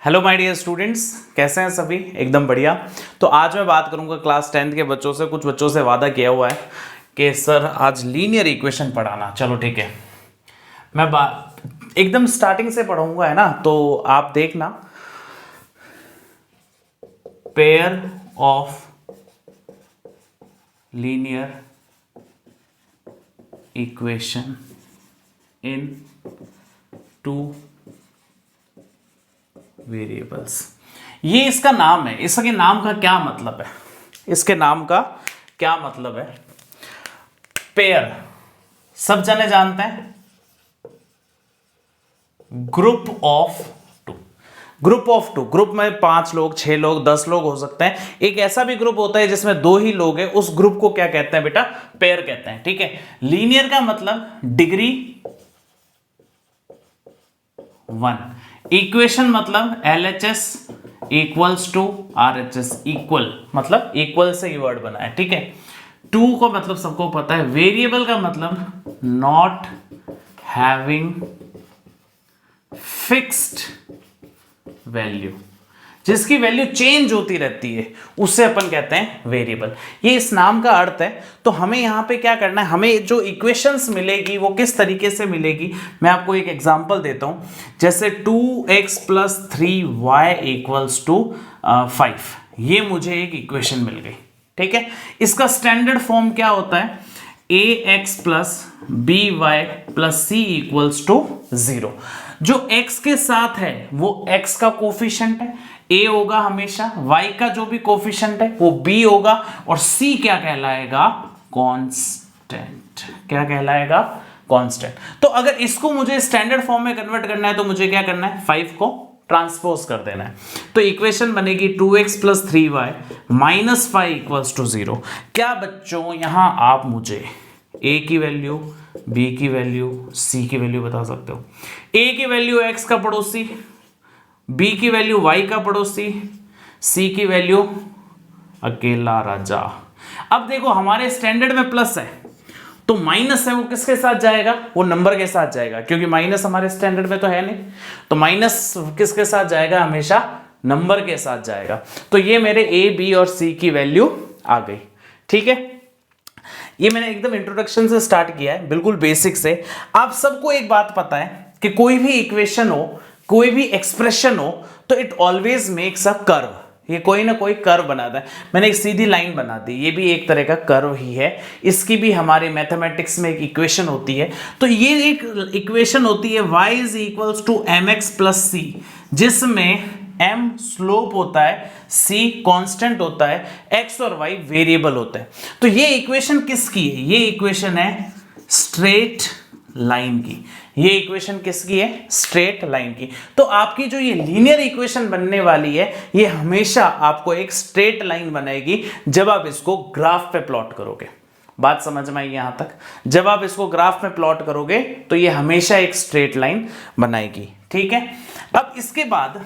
Hello my dear students, कैसे हैं सभी? एकदम बढ़िया। तो आज मैं बात करूंगा क्लास 10th के बच्चों से। कुछ बच्चों से वादा किया हुआ है कि सर आज लीनियर इक्वेशन पढ़ाना। चलो ठीक है, मैं बात एकदम स्टार्टिंग से पढ़ाऊंगा, है ना? तो आप देखना, pair of linear equation in two variables, ये इसका नाम है। इसके नाम का क्या मतलब है? इसके नाम का क्या मतलब है? पेयर सब जने जानते हैं, group of two. Group of two, group में 5 लोग, 6 लोग, 10 लोग हो सकते हैं। एक ऐसा भी ग्रुप होता है जिसमें 2 ही लोग हैं, उस ग्रुप को क्या कहते हैं बेटा? पेयर कहते हैं। ठीक है। लीनियर का मतलब डिग्री 1, इक्वेशन मतलब LHS equals to RHS, equal मतलब इक्वल से ये वर्ड बना है। ठीक है। 2 को मतलब सबको पता है। वेरिएबल का मतलब नॉट हैविंग फिक्स्ड वैल्यू, जिसकी वैल्यू चेंज होती रहती है उससे अपन कहते हैं वेरिएबल। ये इस नाम का अर्थ है। तो हमें यहां पे क्या करना है, हमें जो इक्वेशंस मिलेगी वो किस तरीके से मिलेगी, मैं आपको एक एग्जांपल देता हूं। जैसे 2x + 3y = 5, ये मुझे एक इक्वेशन मिल गई। ठीक है। इसका स्टैंडर्ड फॉर्म क्या होता है? ax + by + c = 0। जो x के साथ है वो x का कोफिशिएंट है, a होगा हमेशा। y का जो भी कोफिशिएंट है वो b होगा, और c क्या कहलाएगा? कांस्टेंट। क्या कहलाएगा? कांस्टेंट। तो अगर इसको मुझे स्टैंडर्ड फॉर्म में कन्वर्ट करना है तो मुझे क्या करना है? 5 को ट्रांसपोज कर देना है। तो इक्वेशन बनेगी 2x + 3y - 5 = 0। क्या बच्चों यहां आप मुझे a की वैल्यू, b की वैल्यू, c की वैल्यू बता सकते हो? a की वैल्यू x का पड़ोसी, b की वैल्यू y का पड़ोसी, c की वैल्यू अकेला राजा। अब देखो हमारे स्टैंडर्ड में प्लस है तो माइनस है वो किसके साथ जाएगा? वो नंबर के साथ जाएगा, क्योंकि माइनस हमारे स्टैंडर्ड में तो है नहीं। तो माइनस किसके साथ जाएगा? हमेशा नंबर के साथ जाएगा। तो ये मेरे a, b और c की वैल्यू आ गई। ठीक है। ये मैंने एकदम इंट्रोडक्शन से स्टार्ट किया है, बिल्कुल बेसिक से। आप सबको एक बात पता है कि कोई भी इक्वेशन हो, कोई भी एक्सप्रेशन हो, तो it always makes a curve. ये कोई ना कोई कर्व बनाता है। मैंने एक सीधी लाइन बना दी, ये भी एक तरह का कर्व ही है। इसकी भी हमारे मैथमेटिक्स में एक इक्वेशन होती है। तो ये एक इक्वेशन होती है y = mx + c, जिसमें m स्लोप होता है, c कांस्टेंट होता है, x और y वेरिएबल होते हैं। तो ये इक्वेशन किसकी है? ये इक्वेशन है स्ट्रेट लाइन की। ये इक्वेशन किसकी है? स्ट्रेट लाइन की। तो आपकी जो ये लीनियर इक्वेशन बनने वाली है, ये हमेशा आपको एक स्ट्रेट लाइन बनाएगी जब आप इसको ग्राफ पे प्लॉट करोगे। बात समझ में आई यहां तक? जब आप इसको ग्राफ में प्लॉट करोगे तो ये हमेशा एक स्ट्रेट लाइन बनाएगी। ठीक है। अब इसके बाद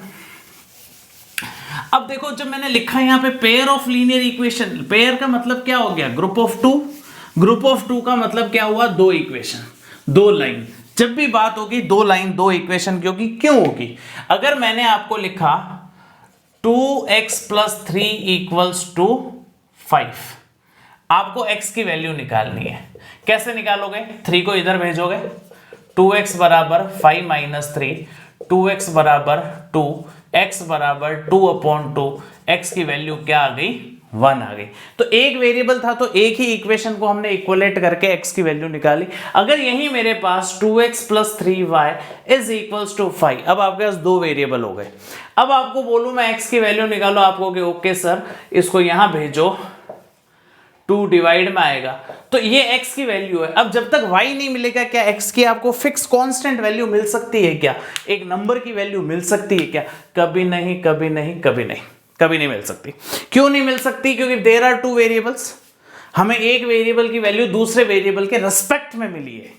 अब देखो, जब मैंने लिखा यहां पे pair of linear equation, pair का मतलब क्या हो गया? Group of two. Group of two का मतलब क्या हुआ? 2 इक्वेशन, 2 लाइन। जब भी बात होगी 2 लाइन 2 इक्वेशन की होगी। क्यों होगी? अगर मैंने आपको लिखा 2x + 3 = 5, आपको x की वैल्यू निकालनी है। कैसे निकालोगे? 3 को इधर भेजोगे, 2x = 5 - 3, 2x = 2, x = 2/2, x की वैल्यू क्या आ गई? 1 आ गई। तो एक वेरिएबल था तो एक ही इक्वेशन को हमने इक्वलेट करके x की वैल्यू निकाली। अगर यही मेरे पास 2x + 3y = 5, अब आपके पास 2 वेरिएबल हो गए। अब आपको बोलूं मैं x की वैल्यू निकालो, आप कहोगे ओके सर, इसको यहां भेजो, 2 डिवाइड में आएगा। तो ये x की वैल्यू है। अब जब तक y नहीं मिलेगा, क्या x की आपको फिक्स कांस्टेंट वैल्यू मिल सकती है क्या? एक नंबर की वैल्यू मिल सकती है क्या? कभी नहीं, कभी नहीं, कभी नहीं, कभी नहीं मिल सकती। क्यों नहीं मिल सकती? क्योंकि देयर आर 2 वेरिएबल्स। हमें एक वेरिएबल की वैल्यू दूसरे वेरिएबल के रिस्पेक्ट में मिली है,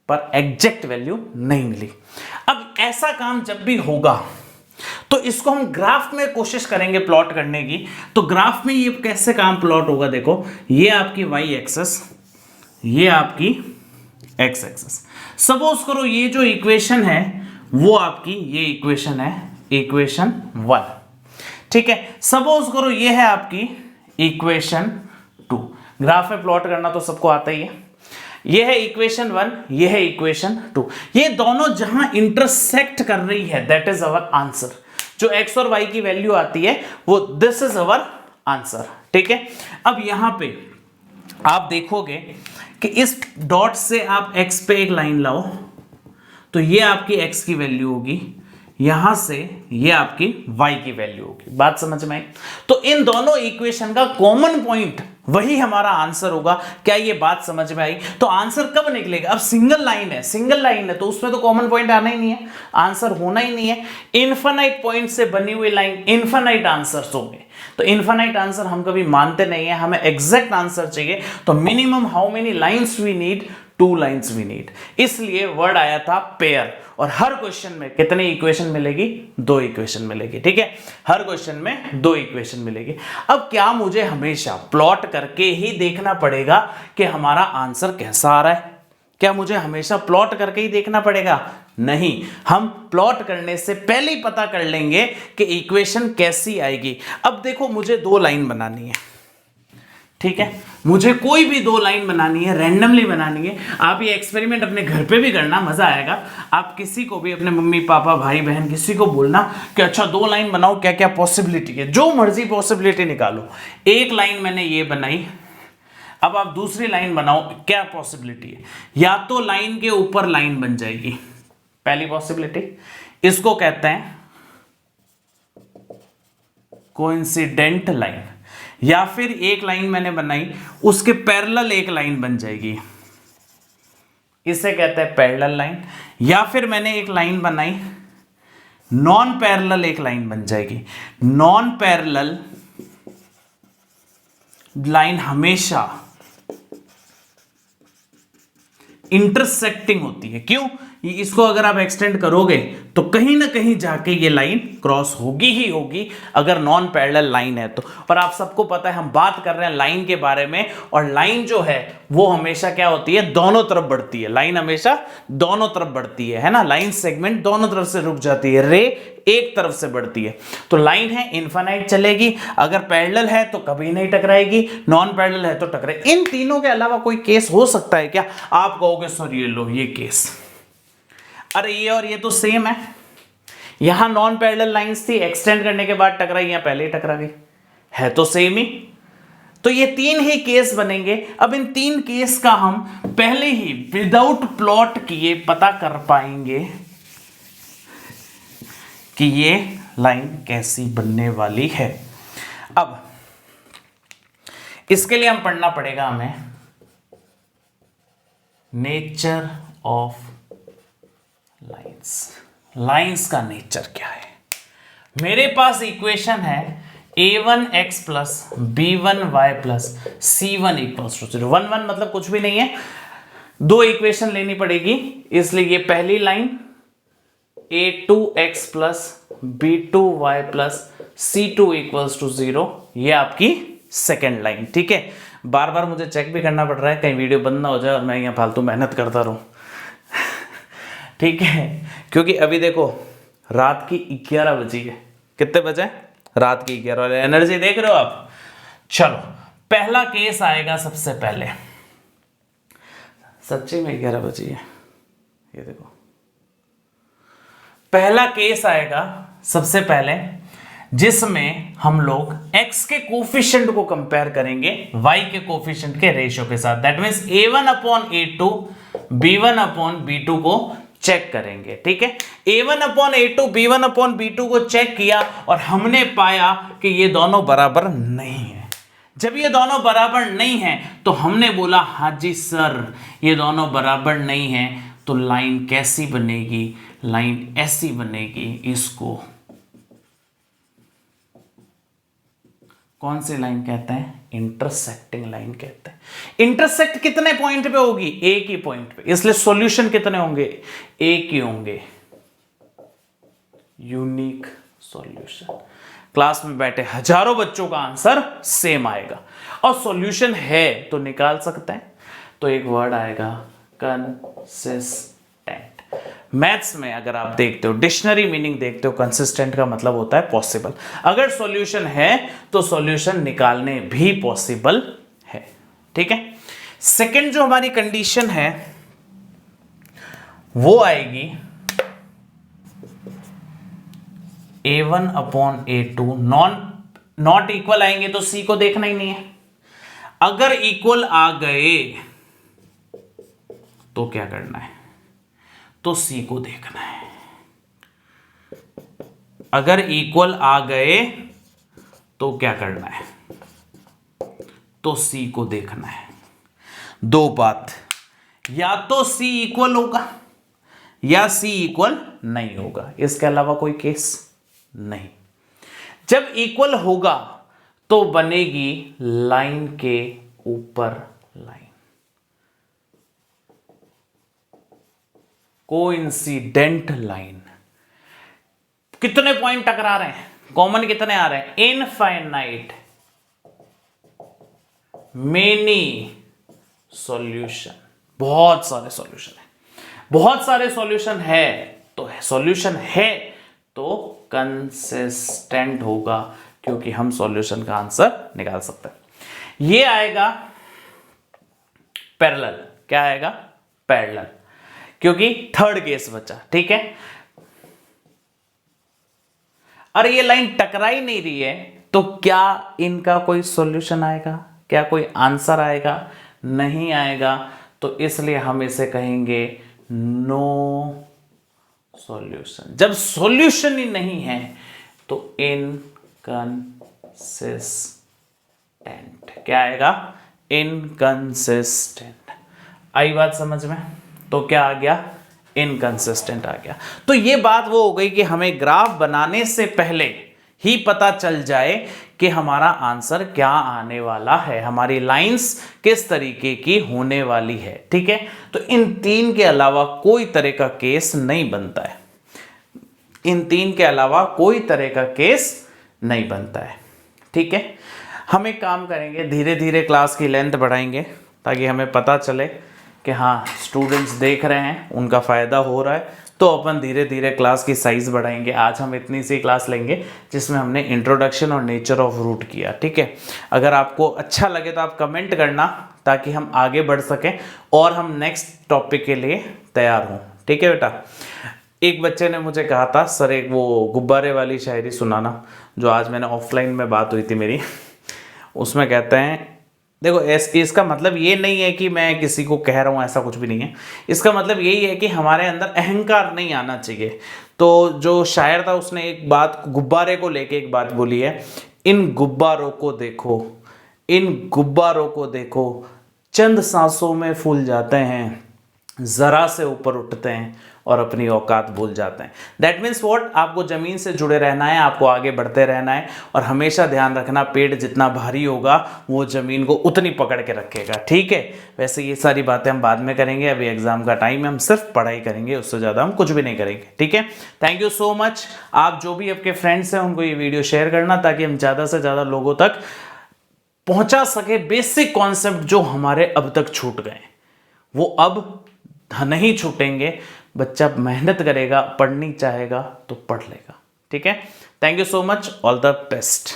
पर एग्जैक्ट वैल्यू नहीं मिली। अब ऐसा काम जब भी होगा तो इसको हम ग्राफ में कोशिश करेंगे प्लॉट करने की। तो ग्राफ में ये कैसे काम प्लॉट होगा? देखो, ये आपकी y एक्सिस, ये आपकी x एक्सिस। सपोज करो ये जो इक्वेशन है वो आपकी ये इक्वेशन है इक्वेशन 1। ठीक है, सपोज करो ये है आपकी इक्वेशन 2। ग्राफ में प्लॉट करना तो सबको आता ही है। ये है इक्वेशन 1, ये है इक्वेशन 2। ये दोनों जहां इंटरसेक्ट कर रही है दैट इज अवर आंसर। जो x और y की वैल्यू आती है वो दिस इज अवर आंसर। ठीक है, अब यहां पे आप देखोगे कि इस डॉट से आप x पे एक लाइन लाओ तो ये आपकी x की वैल्यू होगी, यहां से ये आपकी y की वैल्यू होगी। बात समझ में आई? तो इन दोनों इक्वेशन का कॉमन पॉइंट वही हमारा आंसर होगा। क्या ये बात समझ में आई? तो आंसर कब निकलेगा? अब सिंगल लाइन है तो उसमें तो कॉमन पॉइंट आना ही नहीं है, आंसर होना ही नहीं है। इनफाइनाइट पॉइंट से बनी हुई लाइन इनफाइनाइट आंसर्स होंगे, तो इनफाइनाइट आंसर हम कभी मानते नहीं है, हमें एग्जैक्ट आंसर चाहिए। तो minimum how many lines we need? 2 lines we need. इसलिए वर्ड आया था पेयर। और हर क्वेश्चन में कितनी इक्वेशन मिलेगी? 2 इक्वेशन मिलेगी। ठीक है, हर क्वेश्चन में 2 इक्वेशन मिलेगी। अब क्या मुझे हमेशा प्लॉट करके ही देखना पड़ेगा कि हमारा आंसर कैसा आ रहा है? क्या मुझे हमेशा प्लॉट करके ही देखना पड़ेगा? नहीं, हम प्लॉट करने से पहले ही पता कर लेंगे कि इक्वेशन कैसी आएगी। अब देखो, मुझे 2 लाइन बनानी है। ठीक है, मुझे कोई भी 2 लाइन बनानी है, रैंडमली बनानी है। आप ये एक्सपेरिमेंट अपने घर पे भी करना, मजा आएगा। आप किसी को भी, अपने मम्मी पापा भाई बहन किसी को बोलना कि अच्छा 2 लाइन बनाओ, क्या क्या पॉसिबिलिटी है, जो मर्जी पॉसिबिलिटी निकालो। एक लाइन मैंने ये बनाई, अब आप दूसरी लाइन बनाओ, क्या पॉसिबिलिटी है? या तो लाइन के ऊपर लाइन बन जाएगी, पहली पॉसिबिलिटी, इसको कहते हैं कोइंसिडेंट लाइन। या फिर एक लाइन मैंने बनाई, उसके पैरेलल एक लाइन बन जाएगी, इसे कहते हैं पैरेलल लाइन। या फिर मैंने एक लाइन बनाई, नॉन पैरेलल एक लाइन बन जाएगी। नॉन पैरेलल लाइन हमेशा इंटरसेक्टिंग होती है। क्यों? इसको अगर आप एक्सटेंड करोगे तो कहीं ना कहीं जाके ये लाइन क्रॉस होगी ही होगी, अगर नॉन पैरेलल लाइन है तो। और आप सबको पता है हम बात कर रहे हैं लाइन के बारे में, और लाइन जो है वो हमेशा क्या होती है? दोनों तरफ बढ़ती है। लाइन हमेशा दोनों तरफ बढ़ती है ना? लाइन सेगमेंट दोनों तरफ से रुक जाती है, रे एक तरफ से बढ़ती है। तो लाइन है इनफाइनाइट चलेगी, अगर पैरेलल है तो कभी नहीं टकराएगी, नॉन पैरेलल है तो टकराए। इन तीनों के अलावा कोई केस हो सकता है क्या? आप कहोगे सर ये लो ये केस, अरे ये और ये तो सेम है। यहां नॉन पैरेलल लाइंस थी, एक्सटेंड करने के बाद टकराई, यहां पहले ही टकरा गई, है तो सेम ही। तो ये 3 ही केस बनेंगे। अब इन 3 केस का हम पहले ही विदाउट प्लॉट किए पता कर पाएंगे कि ये लाइन कैसी बनने वाली है। अब इसके लिए हम पढ़ना पड़ेगा हमें नेचर ऑफ लाइंस का नेचर क्या है। मेरे पास इक्वेशन है a1x plus b1y plus c1 equals to 0। 1 1 मतलब कुछ भी नहीं है, 2 इक्वेशन लेनी पड़ेगी, इसलिए ये पहली line a2x plus b2y plus c2 equals to 0, ये आपकी सेकेंड लाइन। ठीक है, बार बार मुझे चेक भी करना पड़ रहा है कहीं वीडियो बंद ना हो जाए और मैं यहाँ फालतू मेहनत करता रहूं। ठीक है, क्योंकि अभी देखो रात की 11 बजी है। कितने बजे? रात की 11। और एनर्जी देख रहे हो आप। चलो पहला केस आएगा सबसे पहले, सच्ची में 11 बजी है, ये देखो पहला केस आएगा सबसे पहले, जिसमें हम लोग x के कोफिशिएंट को कंपेयर करेंगे y के कोफिशिएंट के रेशियो के साथ। दैट मीन्स a1/a2 b1/b2 को चेक करेंगे। ठीक है, a1/a2 b1/b2 को चेक किया और हमने पाया कि ये दोनों बराबर नहीं है। जब ये दोनों बराबर नहीं है तो हमने बोला हाँ जी सर ये दोनों बराबर नहीं है, तो लाइन कैसी बनेगी? लाइन ऐसी बनेगी। इसको कौन सी लाइन कहते हैं? इंटरसेक्टिंग लाइन कहते हैं। इंटरसेक्ट कितने पॉइंट पे होगी? एक ही पॉइंट पे, इसलिए सॉल्यूशन कितने होंगे? एक ही होंगे, यूनिक सॉल्यूशन। क्लास में बैठे हजारों बच्चों का आंसर सेम आएगा, और सॉल्यूशन है तो निकाल सकते हैं। तो एक वर्ड आएगा कंसिस्टेंट। मैथ्स में अगर आप देखते हो, डिक्शनरी मीनिंग देखते हो, कंसिस्टेंट का मतलब होता है पॉसिबल। अगर सॉल्यूशन है तो सॉल्यूशन निकालने भी पॉसिबल है। ठीक है, सेकंड जो हमारी कंडीशन है वो आएगी A1/A2 नॉट इक्वल आएंगे तो C को देखना ही नहीं है। अगर इक्वल आ गए तो क्या करना है, तो C को देखना है। अगर इक्वल आ गए तो क्या करना है, तो C को देखना है। दो बात, या तो C इक्वल होगा या C इक्वल नहीं होगा, इसके अलावा कोई केस नहीं। जब इक्वल होगा तो बनेगी लाइन के ऊपर लाइन, कोइंसिडेंट लाइन। कितने पॉइंट टकरा रहे हैं, कॉमन कितने आ रहे हैं, इनफाइनाइट मेनी सॉल्यूशन, बहुत सारे सॉल्यूशन है, बहुत सारे सॉल्यूशन है तो सॉल्यूशन है तो कंसिस्टेंट होगा, क्योंकि हम सॉल्यूशन का आंसर निकाल सकते हैं। ये आएगा पैरेलल, क्या आएगा, पैरेलल, क्योंकि थर्ड केस बचा। ठीक है, और ये लाइन टकरा ही नहीं रही है तो क्या इनका कोई सॉल्यूशन आएगा, क्या कोई आंसर आएगा, नहीं आएगा। तो इसलिए हम इसे कहेंगे नो सॉल्यूशन। जब सॉल्यूशन ही नहीं है तो इनकंसिस्टेंट, क्या आएगा, इनकंसिस्टेंट। आई बात समझ में, तो क्या आ गया, इनकंसिस्टेंट आ गया। तो ये बात वो हो गई कि हमें ग्राफ बनाने से पहले ही पता चल जाए कि हमारा आंसर क्या आने वाला है, हमारी लाइंस किस तरीके की होने वाली है। ठीक है, तो इन तीन के अलावा कोई तरह का केस नहीं बनता है, इन तीन के अलावा कोई तरह का केस नहीं बनता है। ठीक है, हम एक काम करेंगे, धीरे धीरे क्लास की लेंथ बढ़ाएंगे ताकि हमें पता चले कि हाँ स्टूडेंट्स देख रहे हैं, उनका फ़ायदा हो रहा है, तो अपन धीरे धीरे क्लास की साइज़ बढ़ाएंगे। आज हम इतनी सी क्लास लेंगे जिसमें हमने इंट्रोडक्शन और नेचर ऑफ रूट किया। ठीक है, अगर आपको अच्छा लगे तो आप कमेंट करना ताकि हम आगे बढ़ सकें और हम नेक्स्ट टॉपिक के लिए तैयार हों। ठीक है बेटा, एक बच्चे ने मुझे कहा था सर एक वो गुब्बारे वाली शायरी सुनाना, जो आज मैंने ऑफलाइन में बात हुई थी मेरी, उसमें कहते हैं, देखो इसका मतलब ये नहीं है कि मैं किसी को कह रहा हूँ, ऐसा कुछ भी नहीं है। इसका मतलब यही है कि हमारे अंदर अहंकार नहीं आना चाहिए। तो जो शायर था उसने एक बात गुब्बारे को लेके एक बात बोली है, इन गुब्बारों को देखो, इन गुब्बारों को देखो, चंद सांसों में फूल जाते हैं, ज़रा से ऊपर उठते हैं और अपनी औकात भूल जाते हैं। दैट मीन्स व्हाट, आपको ज़मीन से जुड़े रहना है, आपको आगे बढ़ते रहना है और हमेशा ध्यान रखना पेड़ जितना भारी होगा वो ज़मीन को उतनी पकड़ के रखेगा। ठीक है, वैसे ये सारी बातें हम बाद में करेंगे, अभी एग्जाम का टाइम है, हम सिर्फ पढ़ाई करेंगे, उससे ज़्यादा हम कुछ भी नहीं करेंगे। ठीक है, थैंक यू सो मच। आप जो भी आपके फ्रेंड्स हैं उनको ये वीडियो शेयर करना ताकि हम ज़्यादा से ज़्यादा लोगों तक पहुँचा सके बेसिक कॉन्सेप्ट जो हमारे अब तक छूट गए, वो अब नहीं छूटेंगे। बच्चा मेहनत करेगा, पढ़नी चाहेगा तो पढ़ लेगा। ठीक है, thank you so much, all the best.